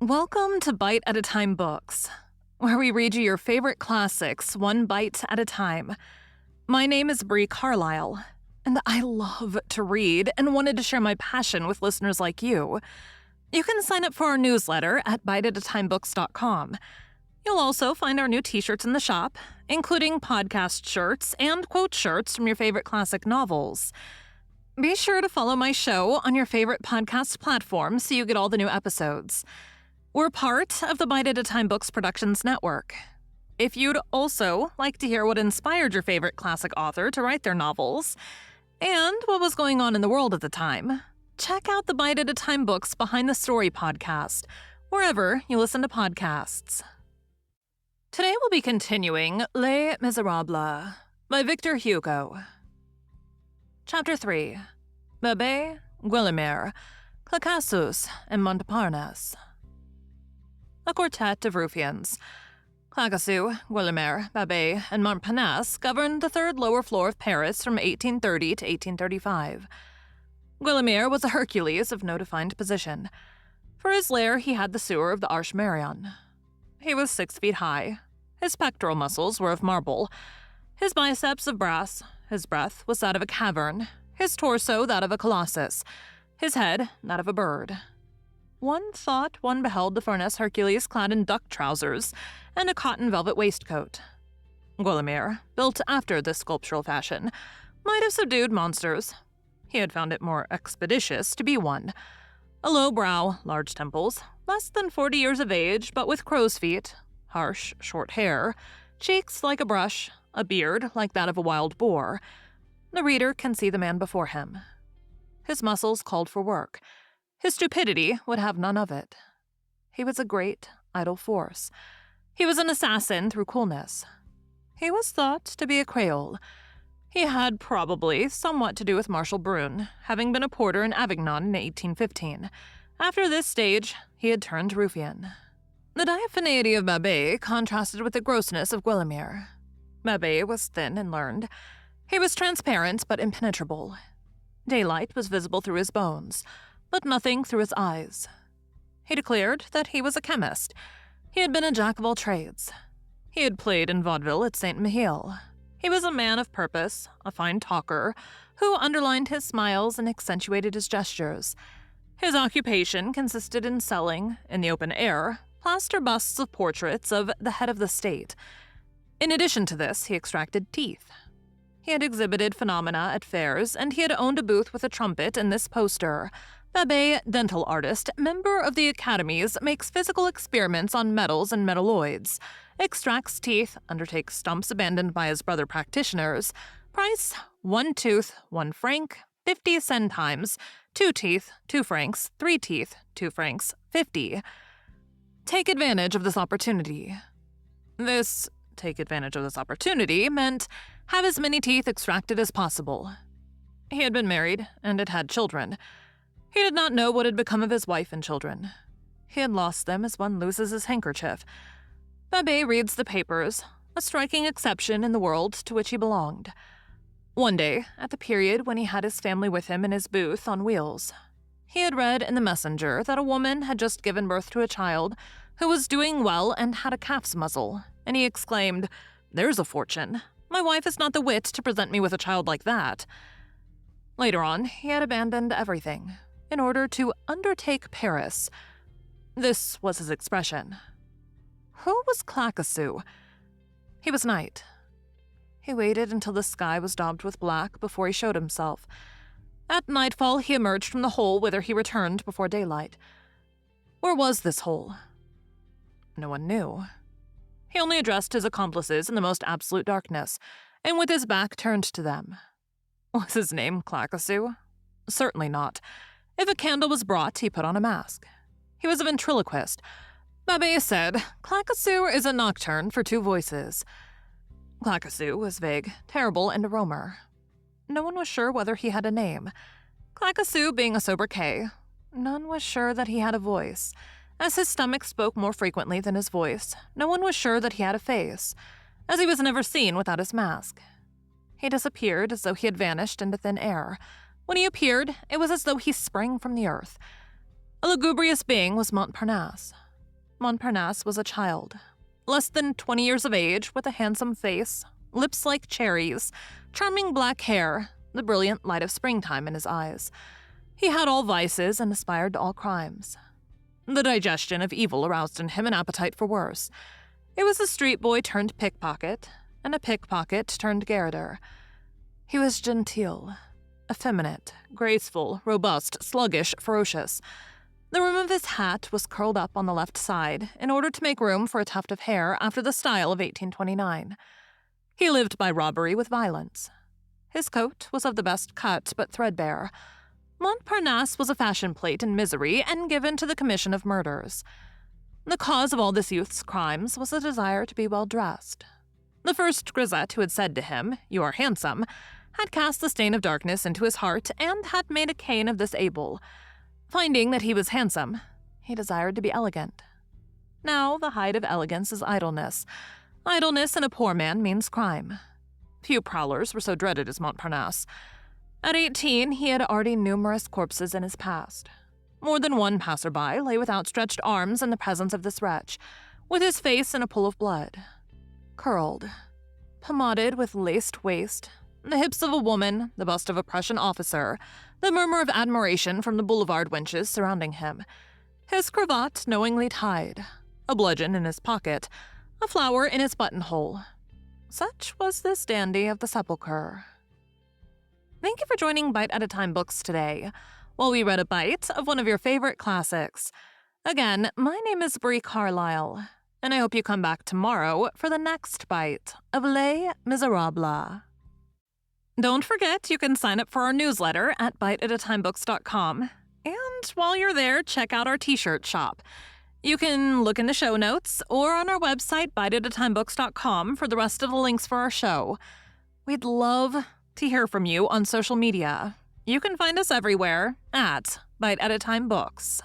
Welcome to Bite at a Time Books, where we read you your favorite classics one bite at a time. My name is Bree Carlile, and I love to read and wanted to share my passion with listeners like you. You can sign up for our newsletter at biteatatimebooks.com. You'll also find our new t-shirts in the shop, including podcast shirts and quote shirts from your favorite classic novels. Be sure to follow my show on your favorite podcast platform so you get all the new episodes. We're part of the Bite at a Time Books Productions Network. If you'd also like to hear what inspired your favorite classic author to write their novels, and what was going on in the world at the time, check out the Bite at a Time Books Behind the Story podcast, wherever you listen to podcasts. Today we'll be continuing Les Miserables by Victor Hugo. Chapter 3. Babet, Guillaume, Claquesous, and Montparnasse. A quartet of ruffians. Claquesous, Guillaume, Babet, and Montparnasse governed the third lower floor of Paris from 1830 to 1835. Guillaume was a Hercules of no defined position. For his lair, he had the sewer of the Arche Marion. He was 6 feet high. His pectoral muscles were of marble, his biceps of brass, his breath was that of a cavern, his torso that of a colossus, his head that of a bird. One thought one beheld the Farnese Hercules clad in duck trousers and a cotton velvet waistcoat. Guillaume, built after this sculptural fashion, might have subdued monsters. He had found it more expeditious to be one. A low brow, large temples, less than 40 years of age, but with crow's feet, harsh, short hair, cheeks like a brush, a beard like that of a wild boar. The reader can see the man before him. His muscles called for work. His stupidity would have none of it. He was a great, idle force. He was an assassin through coolness. He was thought to be a Creole. He had probably somewhat to do with Marshal Brune, having been a porter in Avignon in 1815. After this stage, he had turned ruffian. The diaphaneity of Babet contrasted with the grossness of Guillaume. Babet was thin and learned. He was transparent but impenetrable. Daylight was visible through his bones, but nothing through his eyes. He declared that he was a chemist. He had been a jack of all trades. He had played in vaudeville at St. Mihiel. He was a man of purpose, a fine talker, who underlined his smiles and accentuated his gestures. His occupation consisted in selling, in the open air, plaster busts of portraits of the head of the state. In addition to this, he extracted teeth. He had exhibited phenomena at fairs, and he had owned a booth with a trumpet in this poster: Babet, dental artist, member of the academies, makes physical experiments on metals and metalloids, extracts teeth, undertakes stumps abandoned by his brother practitioners, price 1 tooth, 1 franc, 50 centimes, 2 teeth, 2 francs, 3 teeth, 2 francs, 50. Take advantage of this opportunity. This take advantage of this opportunity meant have as many teeth extracted as possible. He had been married and had had children. He did not know what had become of his wife and children. He had lost them as one loses his handkerchief. Babet reads the papers, a striking exception in the world to which he belonged. One day, at the period when he had his family with him in his booth on wheels, he had read in the Messenger that a woman had just given birth to a child who was doing well and had a calf's muzzle, and he exclaimed, "There's a fortune. My wife has not the wit to present me with a child like that." Later on, he had abandoned everything in order to undertake Paris. This was his expression. Who was Claquesous? He was night. He waited until the sky was daubed with black before he showed himself. At nightfall, he emerged from the hole whither he returned before daylight. Where was this hole? No one knew. He only addressed his accomplices in the most absolute darkness, and with his back turned to them. Was his name Claquesous? Certainly not. If a candle was brought, he put on a mask. He was a ventriloquist. Babet said, "Claquesous is a nocturne for 2 voices." Claquesous was vague, terrible, and a roamer. No one was sure whether he had a name. Claquesous being a sobriquet, none was sure that he had a voice. As his stomach spoke more frequently than his voice, no one was sure that he had a face, as he was never seen without his mask. He disappeared as though he had vanished into thin air. When he appeared, it was as though he sprang from the earth. A lugubrious being was Montparnasse. Montparnasse was a child, less than 20 years of age, with a handsome face, lips like cherries, charming black hair, the brilliant light of springtime in his eyes. He had all vices and aspired to all crimes. The digestion of evil aroused in him an appetite for worse. It was a street boy turned pickpocket, and a pickpocket turned garroter. He was genteel, effeminate, graceful, robust, sluggish, ferocious. The rim of his hat was curled up on the left side in order to make room for a tuft of hair after the style of 1829. He lived by robbery with violence. His coat was of the best cut but threadbare. Montparnasse was a fashion plate in misery and given to the commission of murders. The cause of all this youth's crimes was a desire to be well dressed. The first grisette who had said to him, "You are handsome," had cast the stain of darkness into his heart and had made a Cain of this Abel. Finding that he was handsome, he desired to be elegant. Now, the height of elegance is idleness. Idleness in a poor man means crime. Few prowlers were so dreaded as Montparnasse. At 18, he had already numerous corpses in his past. More than one passerby lay with outstretched arms in the presence of this wretch, with his face in a pool of blood. Curled, pomaded with laced waist, the hips of a woman, the bust of a Prussian officer, the murmur of admiration from the boulevard wenches surrounding him, his cravat knowingly tied, a bludgeon in his pocket, a flower in his buttonhole. Such was this dandy of the sepulchre. Thank you for joining Bite at a Time Books today, while we read a bite of one of your favorite classics. Again, my name is Bree Carlile, and I hope you come back tomorrow for the next bite of Les Miserables. Don't forget, you can sign up for our newsletter at biteatatimebooks.com. And while you're there, check out our t-shirt shop. You can look in the show notes or on our website, biteatatimebooks.com, for the rest of the links for our show. We'd love to hear from you on social media. You can find us everywhere at Bite at a Time Books.